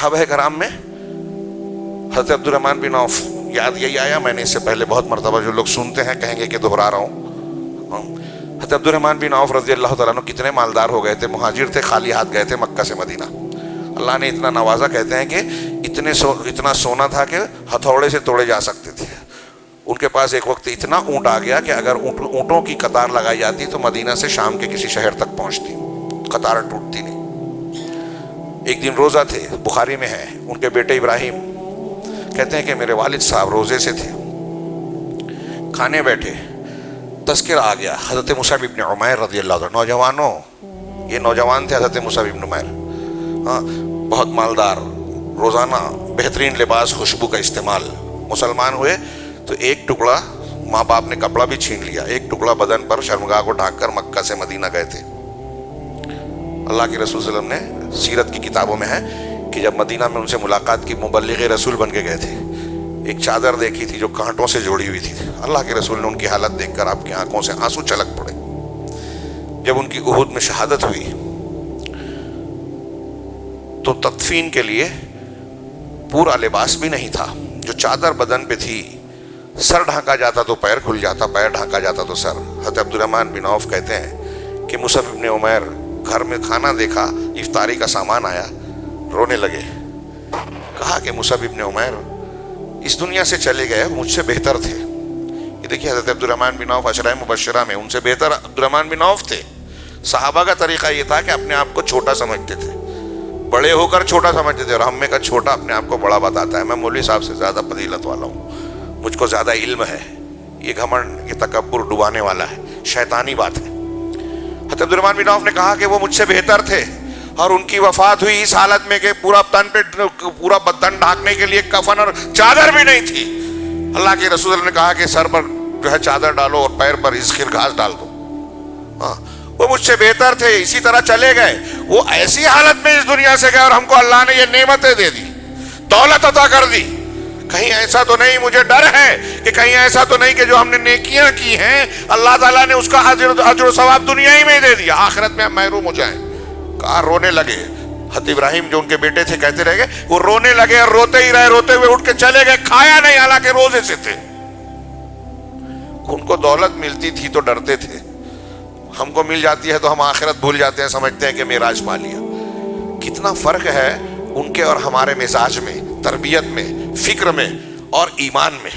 صحابہ کرام میں حضرت عبدالرحمن بن عوف، یاد یہی آیا، میں نے اس سے پہلے بہت مرتبہ، جو لوگ سنتے ہیں کہیں گے کہ دہرا رہا ہوں، حضرت عبدالرحمن بن عوف رضی اللہ تعالیٰ عنہ کتنے مالدار ہو گئے تھے، مہاجر تھے، خالی ہاتھ گئے تھے مکہ سے مدینہ. اللہ نے اتنا نوازا، کہتے ہیں کہ اتنا سونا تھا کہ ہتھوڑے سے توڑے جا سکتے تھے. ان کے پاس ایک وقت اتنا اونٹ آ گیا کہ اگر اونٹوں کی قطار لگائی جاتی تو مدینہ سے شام کے کسی شہر تک پہنچتی، قطار ٹوٹتی نہیں. ایک دن روزہ تھے، بخاری میں ہے، ان کے بیٹے ابراہیم کہتے ہیں کہ میرے والد صاحب روزے سے تھے، کھانے بیٹھے، تذکر آ گیا حضرت مصعب ابن عمیر رضی اللہ عنہ. نوجوانوں، یہ نوجوان تھے حضرت مصعب ابن عمیر، بہت مالدار، روزانہ بہترین لباس، خوشبو کا استعمال. مسلمان ہوئے تو ایک ٹکڑا، ماں باپ نے کپڑا بھی چھین لیا، ایک ٹکڑا بدن پر شرمگاہ کو ڈھانک کر مکہ سے مدینہ گئے تھے. اللہ کے رسول صلی اللہ علیہ وسلم نے سیرت کی کتابوں میں ہے کہ جب مدینہ میں ان سے ملاقات کی، مبلغ رسول بن کے گئے تھے، ایک چادر دیکھی تھی جو کانٹوں سے جوڑی ہوئی تھی. اللہ کے رسول نے ان کی حالت دیکھ کر آپ کی آنکھوں سے آنسو چھلک پڑے. جب ان کی احد میں شہادت ہوئی تو تدفین کے لیے پورا لباس بھی نہیں تھا. جو چادر بدن پہ تھی، سر ڈھانکا جاتا تو پیر کھل جاتا، پیر ڈھانکا جاتا تو سر. حضرت عبدالرحمن بن عوف کہتے ہیں کہ مصعب ابن عمیر گھر میں کھانا دیکھا، افطاری کا سامان آیا، رونے لگے. کہا کہ مصعب ابن عمیر اس دنیا سے چلے گئے، مجھ سے بہتر تھے. یہ دیکھیے حضرت عبدالرحمن بن عوف عشرہ مبشرہ میں ان سے بہتر عبدالرحمن بن عوف تھے. صحابہ کا طریقہ یہ تھا کہ اپنے آپ کو چھوٹا سمجھتے تھے، بڑے ہو کر چھوٹا سمجھتے تھے، اور ہم میں کا چھوٹا اپنے آپ کو بڑا بتاتا ہے، میں مولوی صاحب سے زیادہ فضیلت والا ہوں، مجھ کو زیادہ علم ہے. یہ گھمنڈ، یہ تکبر ڈبانے والا ہے، شیطانی بات ہے. حضرت عبدالرحمن بن عوف نے کہا کہ وہ مجھ سے بہتر تھے، اور ان کی وفات ہوئی اس حالت میں کہ پورا تن پہ، پورا بدن ڈھانکنے کے لیے کفن اور چادر بھی نہیں تھی. اللہ کے رسول نے کہا کہ سر پر جو ہے چادر ڈالو اور پیر پر اسخر گھاس ڈال دو. وہ مجھ سے بہتر تھے، اسی طرح چلے گئے. وہ ایسی حالت میں اس دنیا سے گئے اور ہم کو اللہ نے یہ نعمتیں دے دی، دولت عطا کر دی. کہیں ایسا تو نہیں، مجھے ڈر ہے کہ کہیں ایسا تو نہیں کہ جو ہم نے نیکیاں کی ہیں اللہ تعالیٰ نے اس کا اجر و ثواب دنیا ہی میں دے دیا، آخرت میں ہم محروم ہو جائیں. کہا رونے لگے. حضرت ابراہیم جو ان کے بیٹے تھے کہتے رہ گئے، وہ رونے لگے اور روتے ہی رہے، روتے ہوئے اٹھ کے چلے گئے، کھایا نہیں حالانکہ روزے سے تھے. ان کو دولت ملتی تھی تو ڈرتے تھے، ہم کو مل جاتی ہے تو ہم آخرت بھول جاتے ہیں، سمجھتے ہیں کہ معراج پا لیا. کتنا فرق ہے ان کے اور ہمارے مزاج میں، تربیت میں، فکر میں اور ایمان میں.